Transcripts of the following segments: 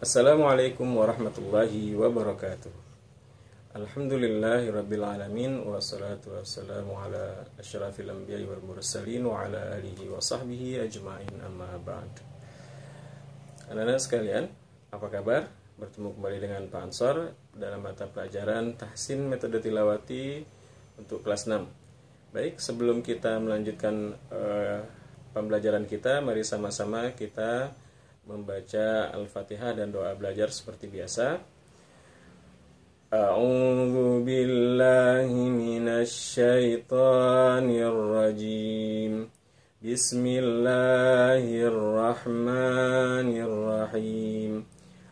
Assalamualaikum warahmatullahi wabarakatuh. Alhamdulillahirrabbilalamin. Wassalatu wassalamu ala asyrafil anbiya'i wal mursalin wa ala alihi wa sahbihi ajma'in, amma ba'd. Anak-anak sekalian, apa kabar? Bertemu kembali dengan Pak Ansor dalam mata pelajaran Tahsin Metode Tilawati untuk kelas 6. Baik, sebelum kita melanjutkan pembelajaran kita, mari sama-sama kita membaca Al-Fatihah dan doa belajar seperti biasa. A'udzu billahi minasy syaithanir rajim. Bismillahirrahmanirrahim.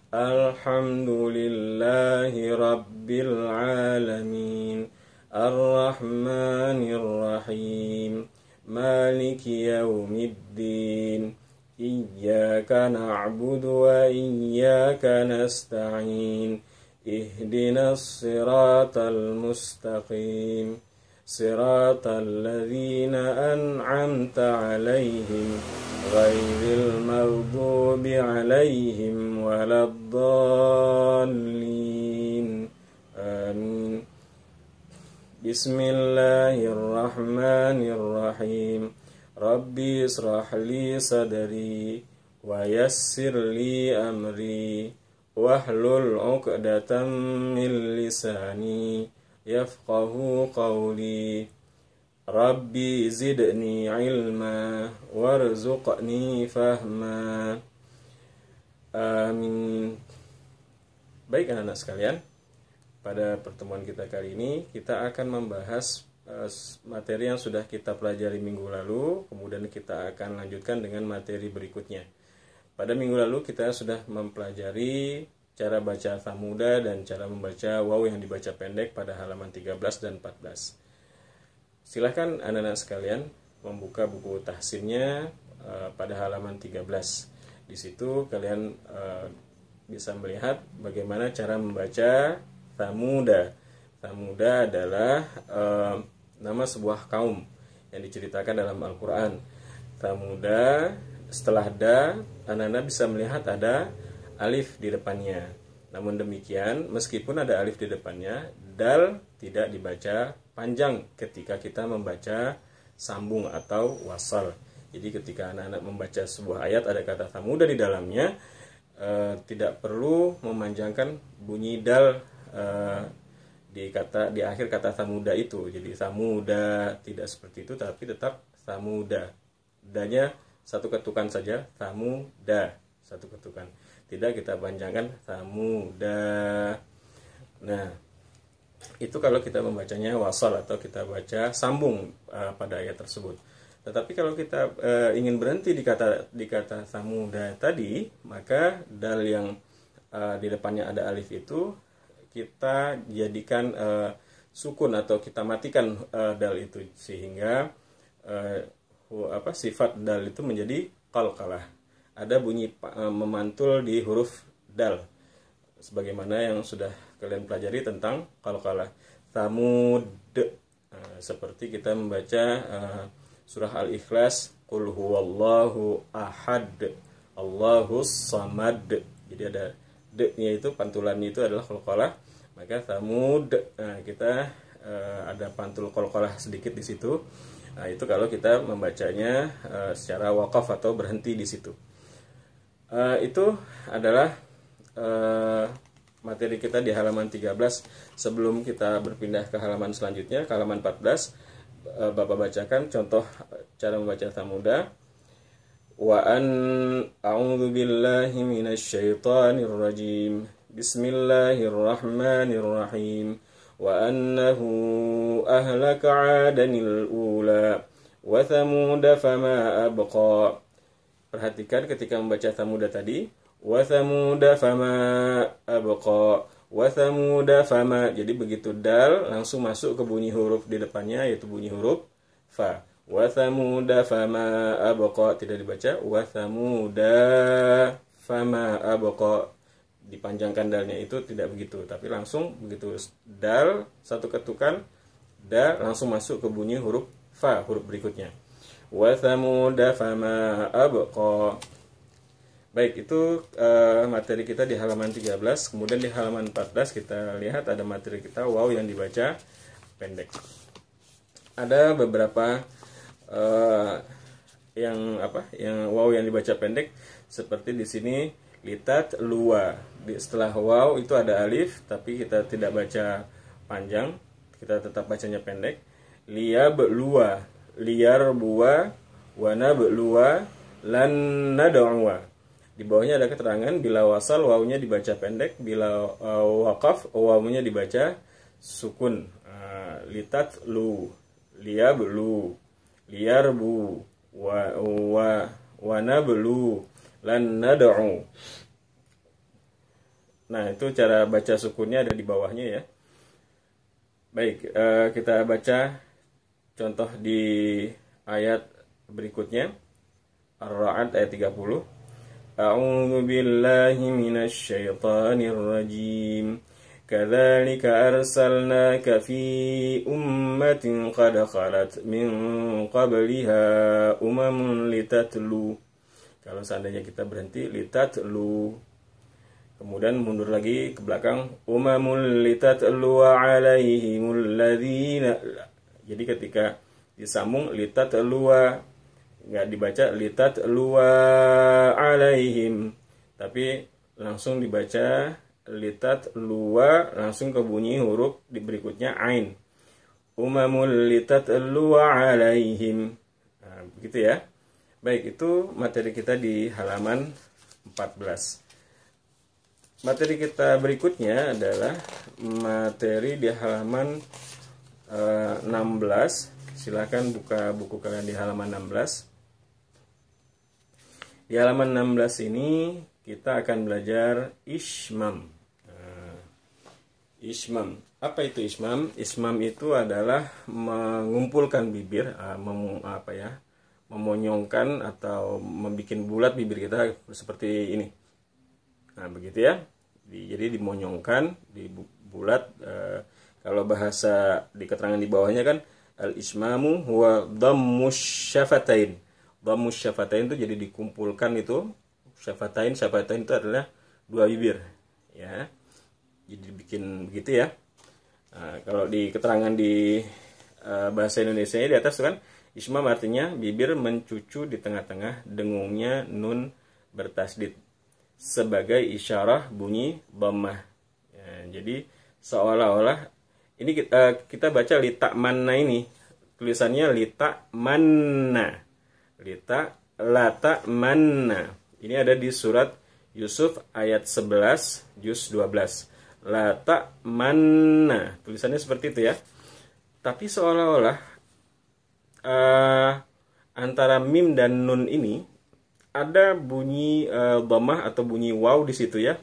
Alhamdulillahi rabbil alamin. Ar-Rahmanir Rahim. Maliki yaumiddin. Iyyaka na'budu wa iyyaka nasta'in. Ihdinas siratal mustaqim. Siratal ladzina an'amta 'alaihim ghairil maghdubi 'alaihim waladdallin. Amin. Bismillahirrahmanirrahim. Rabbi israh li sadri wa yassir li amri wahlul 'uqdatam min lisani yafqahu qawli. Rabbi zidni ilma warzuqni fahma. Amin. Baik anak-anak sekalian, pada pertemuan kita kali ini kita akan membahas materi yang sudah kita pelajari minggu lalu, kemudian kita akan lanjutkan dengan materi berikutnya. Pada minggu lalu kita sudah mempelajari cara baca Thamuda dan cara membaca waw yang dibaca pendek pada halaman 13 dan 14. Silahkan anak-anak sekalian membuka buku tahsinnya pada halaman 13. Di situ kalian bisa melihat bagaimana cara membaca Thamuda. Thamuda adalah nama sebuah kaum yang diceritakan dalam Al-Quran. Thamuda, setelah da, anak-anak bisa melihat ada alif di depannya. Namun demikian, meskipun ada alif di depannya, dal tidak dibaca panjang ketika kita membaca sambung atau wasal. Jadi ketika anak-anak membaca sebuah ayat ada kata Thamuda di dalamnya, tidak perlu memanjangkan bunyi dal di akhir kata Thamuda itu. Jadi Thamuda tidak seperti itu, tapi tetap Thamuda. Danya satu ketukan saja, Thamuda satu ketukan. Tidak kita panjangkan Thamuda. Nah, itu kalau kita membacanya wasal atau kita baca sambung pada ayat tersebut. Tetapi kalau kita ingin berhenti di kata Thamuda tadi, maka dal yang di depannya ada alif itu kita jadikan sukun atau kita matikan dal itu sehingga sifat dal itu menjadi qalqalah. Ada bunyi memantul di huruf dal sebagaimana yang sudah kalian pelajari tentang qalqalah. Thamud, seperti kita membaca surah Al-Ikhlas, qul huwallahu ahad, Allahus samad. Jadi ada d-nya itu, pantulannya itu adalah qalqalah. Maka Thamud, kita ada pantul qalqalah sedikit di situ. Nah, itu kalau kita membacanya secara waqaf atau berhenti di situ. Itu adalah materi kita di halaman 13. Sebelum kita berpindah ke halaman selanjutnya, ke halaman 14, Bapak bacakan contoh cara membaca Thamuda. Wa an a'udzu billahi minasy syaithanir rajim. Bismillahirrahmanirrahim. Wa annahu ahlaka 'adanil ula wa thamuda fama abqa. Perhatikan ketika membaca Thamuda tadi, wa thamuda fama abqa, wa thamuda fama. Jadi begitu dal langsung masuk ke bunyi huruf di depannya, yaitu bunyi huruf fa. Wa thamuda fama abqa, tidak dibaca wa thamuda fama abqa, dipanjangkan dalnya itu tidak begitu, tapi langsung begitu dal satu ketukan, da langsung masuk ke bunyi huruf fa, huruf berikutnya. Wa thamuda fama abqa. Baik, itu materi kita di halaman 13. Kemudian di halaman 14 kita lihat ada materi kita waw yang dibaca pendek. Ada beberapa yang waw yang dibaca pendek, seperti di sini litat lua. Setelah waw itu ada alif, tapi kita tidak baca panjang, kita tetap bacanya pendek. Liab lua, liar bua, wana lua, lan nad'wa. Di bawahnya ada keterangan bila wasal wawunya dibaca pendek, bila waqaf wawunya dibaca sukun. Litat lu, liab lu, liar bu, wana lu, lan nad'u. Nah, itu cara baca sukunnya ada di bawahnya ya. Baik, kita baca contoh di ayat berikutnya. Ar-Ra'd ayat 30. A'udzu billahi minasy syaithanir rajim. Kadzalika arsalnaka fi ummatin qad khalat min qabliha umamun litatlu. Kalau seandainya kita berhenti litatlu, kemudian mundur lagi ke belakang, umamul litatlu alaihimul ladzina. Jadi ketika disambung litatlu, nggak dibaca litatlu alaihim, tapi langsung dibaca litatlu, langsung ke bunyi huruf di berikutnya ain. Umamul litatlu alaihim. Nah, begitu ya. Baik, itu materi kita di halaman 14. Materi kita berikutnya adalah materi di halaman 16. Silakan buka buku kalian di halaman 16. Di halaman 16 ini kita akan belajar ismam. Ismam. Apa itu ismam? Ismam itu adalah mengumpulkan bibir, memonyongkan atau membuat bulat bibir kita seperti ini. Nah, begitu ya. Jadi dimonyongkan, dibulat. Kalau bahasa di keterangan di bawahnya kan al-ismamu huwa dhammus syafatain. Dhammus syafatain itu jadi dikumpulkan itu. Syafatain itu adalah dua bibir, ya. Jadi dibikin begitu ya. Nah, kalau di keterangan di bahasa Indonesia di atas kan ismam artinya bibir mencucu di tengah-tengah, dengungnya nun bertasdid sebagai isyarah bunyi dhammah. Ya, jadi seolah-olah ini kita baca litak manna, ini tulisannya litak manna, lata manna. Ini ada di surat Yusuf ayat 11 juz 12. Lata manna, tulisannya seperti itu ya. Tapi seolah-olah antara mim dan nun ini ada bunyi dhammah atau bunyi waw di situ ya,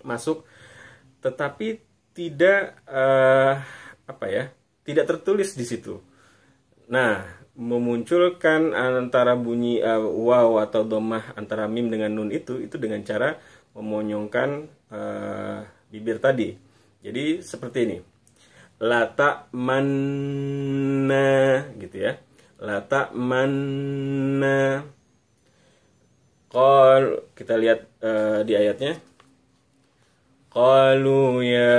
masuk, tetapi tidak tidak tertulis di situ. Nah, memunculkan antara bunyi waw atau dhammah antara mim dengan nun itu dengan cara memonyongkan bibir tadi. Jadi seperti ini. Lata manna gitu ya. Lata manna. Kita lihat di ayatnya. Qalu ya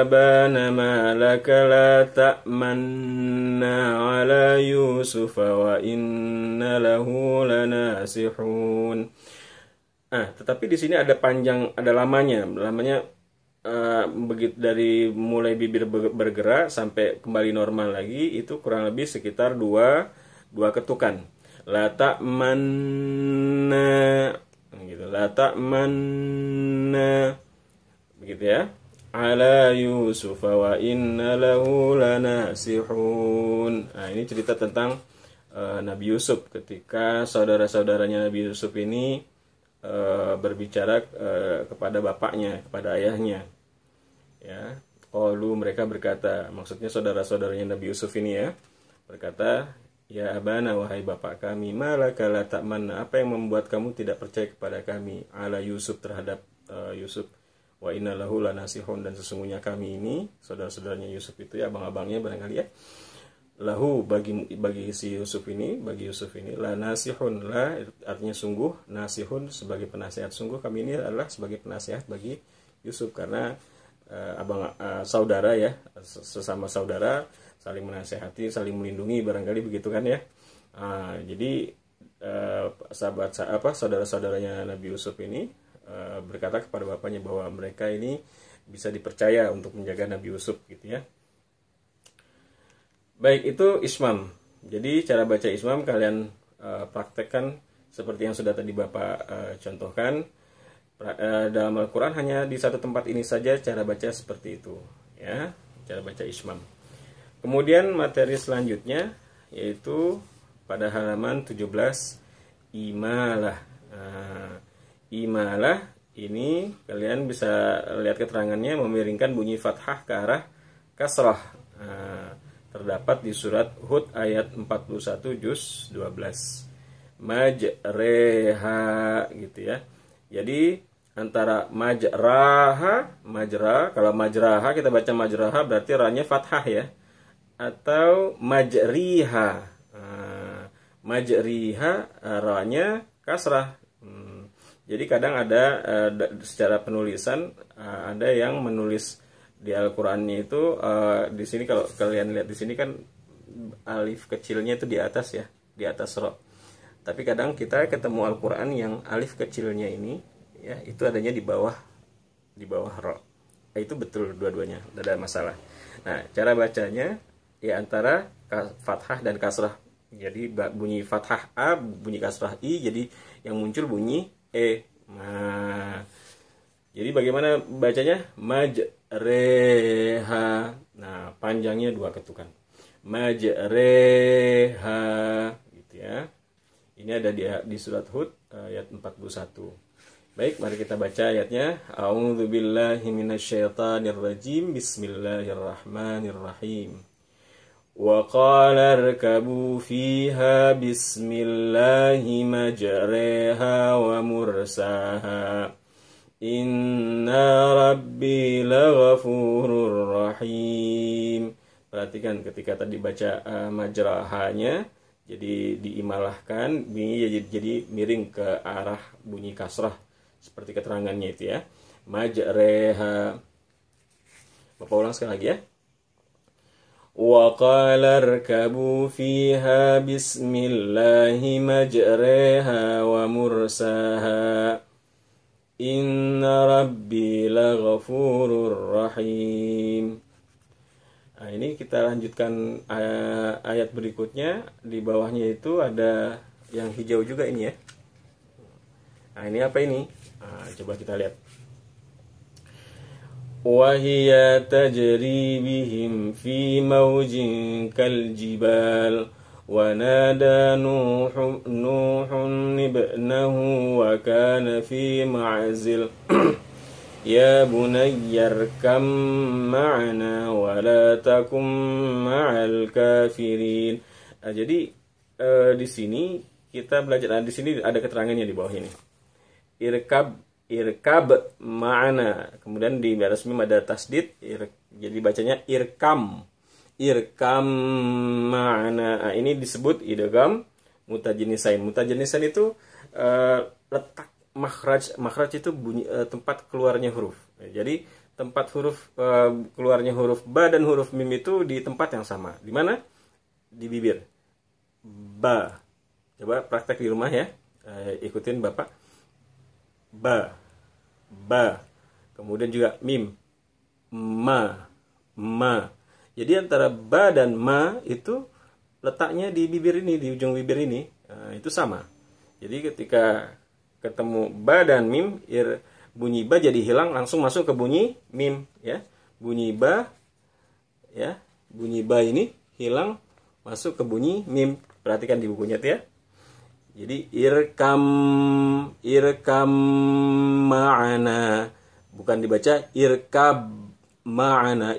abana ma laka la ta'manna ala Yusuf wa inna lahu lanasihun. Tetapi di sini ada panjang, ada lamanya. Lamanya begitu dari mulai bibir bergerak sampai kembali normal lagi itu kurang lebih sekitar dua ketukan. La ta'manna gitu. La ta'manna begitu ya, ala Yusuf wa inna lahu lanasihun. Nah, ini cerita tentang Nabi Yusuf ketika saudara-saudaranya Nabi Yusuf ini berbicara kepada bapaknya, kepada ayahnya ya. Qalu, mereka berkata, maksudnya saudara-saudaranya Nabi Yusuf ini ya, berkata, ya abana, wahai bapak kami, malaka la ta'manna, apa yang membuat kamu tidak percaya kepada kami, ala Yusuf, terhadap Yusuf, wa inna lahu lanasihun, dan sesungguhnya kami ini saudara-saudaranya Yusuf itu ya, abang-abangnya barangkali ya, lahu bagi si Yusuf ini, la nasihun, la artinya sungguh, nasihun sebagai penasehat, sungguh kami ini adalah sebagai penasehat bagi Yusuf, karena saudara ya, sesama saudara saling menasehati, saling melindungi, barangkali begitu kan ya. Jadi saudara-saudaranya Nabi Yusuf ini berkata kepada bapaknya bahwa mereka ini bisa dipercaya untuk menjaga Nabi Yusuf gitu ya. Baik, itu ismam. Jadi cara baca ismam kalian praktekkan seperti yang sudah tadi Bapak contohkan. Dalam Al-Quran hanya di satu tempat ini saja cara baca seperti itu ya, cara baca ismam. Kemudian materi selanjutnya yaitu pada halaman 17 imalah. Imalah ini kalian bisa lihat keterangannya memiringkan bunyi fathah ke arah kasrah. Terdapat di surat Hud ayat 41 juz 12. Majreha gitu ya. Jadi antara majraha, kalau majraha kita baca majraha berarti ra-nya fathah ya. Atau majriha. Majriha ra-nya kasrah. Jadi kadang ada secara penulisan ada yang menulis di Al-Qur'annya itu di sini, kalau kalian lihat di sini kan alif kecilnya itu di atas ya, di atas ra. Tapi kadang kita ketemu Al-Qur'an yang alif kecilnya ini ya itu adanya di bawah ra. Itu betul dua-duanya, tidak ada masalah. Nah, cara bacanya ya antara fathah dan kasrah. Jadi bunyi fathah a, bunyi kasrah i, jadi yang muncul bunyi e. Nah, jadi bagaimana bacanya? Majreha. Nah, panjangnya 2 ketukan. Majreha gitu ya. Ini ada di surat Hud ayat 41. Baik, mari kita baca ayatnya. A'udzubillahi minasyaitonirrajim. Bismillahirrahmanirrahim. Wa qala irkabu fiha bismillahi majreha wa mursaha. Inna rabbi laghafurur rahim. Perhatikan ketika tadi baca majrahanya, jadi diimalahkan, jadi miring ke arah bunyi kasrah seperti keterangannya itu ya. Majreha. Bapak ulang sekali lagi ya. Wa qala irkabu fiha bismillahi majreha wa mursaha. Inna rabbi laghafurur rahim. Nah, ini kita lanjutkan ayat berikutnya. Di bawahnya itu ada yang hijau juga ini ya. Nah, ini apa ini? Nah, coba kita lihat. Wa hiya tajri bihim fi mawjin kal jibal. ونادى نوح ابنه وكان في معزل يا بني اركب معنا ولا تكن مع الكافرين. Jadi di sini kita belajar, di sini ada keterangannya di bawah ini. Irkab ma'ana, kemudian di baris mim ada tasdid, jadi bacanya irkam ma'ana. Ini disebut idgham mutajanisain. Mutajanisain itu letak makhraj itu bunyi, tempat keluarnya huruf. Jadi tempat huruf keluarnya huruf ba dan huruf mim itu di tempat yang sama. Di mana? Di bibir. Ba. Coba praktek di rumah ya. Ikutin Bapak. Ba. Kemudian juga mim. Ma. Jadi antara ba dan ma itu letaknya di bibir ini, di ujung bibir ini, itu sama. Jadi ketika ketemu ba dan mim, bunyi ba jadi hilang, langsung masuk ke bunyi mim, ya. Bunyi ba ini hilang, masuk ke bunyi mim. Perhatikan di bukunya tuh ya. Jadi irkam ma'ana, bukan dibaca irkab ma'ana,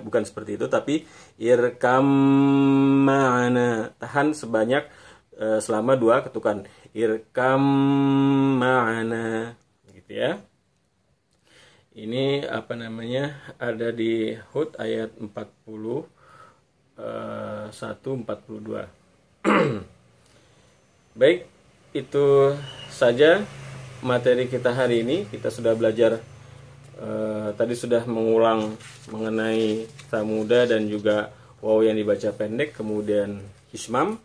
bukan seperti itu, tapi irkam ma'ana. Tahan sebanyak selama 2 ketukan. Irkam ma'ana gitu ya. Ini apa namanya? Ada di Hud ayat 40 1:42. Baik, itu saja materi kita hari ini. Kita sudah belajar tadi sudah mengulang mengenai tamuda dan juga waw yang dibaca pendek, kemudian ismam.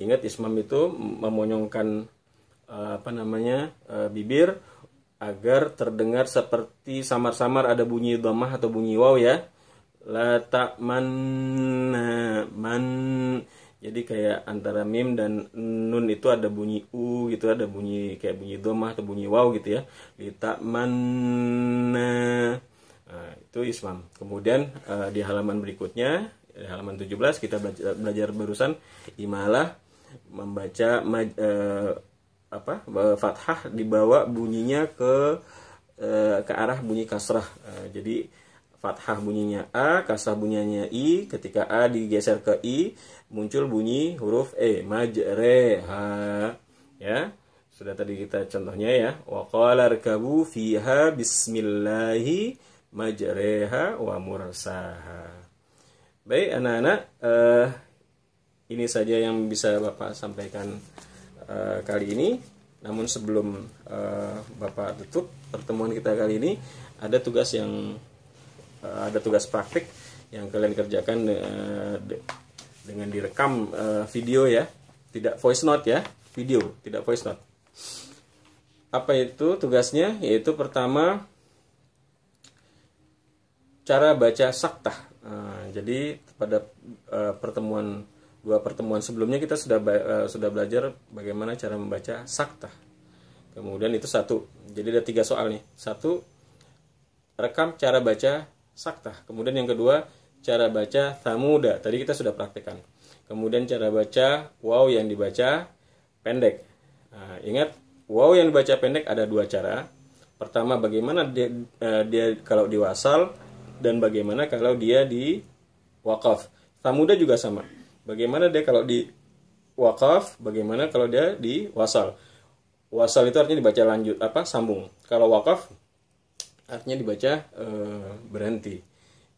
Ingat, ismam itu memonyongkan bibir agar terdengar seperti samar-samar ada bunyi dhammah atau bunyi waw ya. La ta'manna man. Jadi kayak antara mim dan nun itu ada bunyi u gitu, ada bunyi kayak bunyi dhammah atau bunyi waw gitu ya. Li ta'manna. Nah, itu ismam. Kemudian di halaman berikutnya, di halaman 17 kita belajar barusan imalah membaca fathah dibawa bunyinya ke arah bunyi kasrah. Jadi fathah bunyinya a, kasrah bunyinya i. Ketika a digeser ke i, muncul bunyi huruf e, majreha. Ya, sudah tadi kita contohnya ya. Wa qala rkabu fiha bismillahi majreha wa mursaha. Baik anak-anak, ini saja yang bisa Bapak sampaikan kali ini. Namun sebelum Bapak tutup pertemuan kita kali ini, ada tugas praktik yang kalian kerjakan dengan direkam video ya, tidak voice note ya, video, tidak voice note. Apa itu tugasnya? Yaitu pertama, cara baca saktah. Jadi pada dua pertemuan sebelumnya kita sudah belajar bagaimana cara membaca saktah. Kemudian itu satu. Jadi ada 3 soal nih. Satu, rekam cara baca saktah. Kemudian yang kedua, cara baca tamuda. Tadi kita sudah praktekkan. Kemudian cara baca waw yang dibaca pendek. Nah, ingat, waw yang dibaca pendek ada 2 cara. Pertama, bagaimana dia kalau di wasal, dan bagaimana kalau dia di waqaf. Tamuda juga sama. Bagaimana dia kalau di waqaf, bagaimana kalau dia di wasal. Wasal itu artinya dibaca lanjut, sambung. Kalau waqaf artinya dibaca berhenti.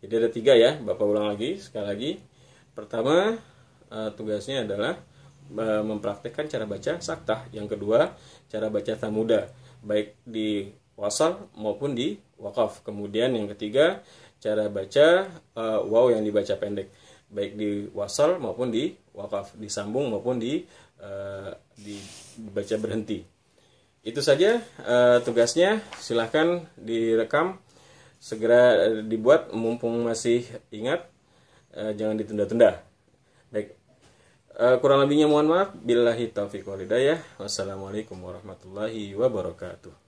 Jadi ada 3 ya, Bapak ulang lagi sekali lagi. Pertama, tugasnya adalah mempraktekkan cara baca saktah. Yang kedua, cara baca tamuda, baik di wasal maupun di waqaf. Kemudian yang ketiga, cara baca waw yang dibaca pendek, baik di wasal maupun di waqaf, disambung maupun dibaca berhenti. Itu saja tugasnya. Silahkan direkam, segera dibuat mumpung masih ingat, jangan ditunda-tunda. Baik, kurang lebihnya mohon maaf. Billahi taufiq wal hidayah. Wassalamualaikum warahmatullahi wabarakatuh.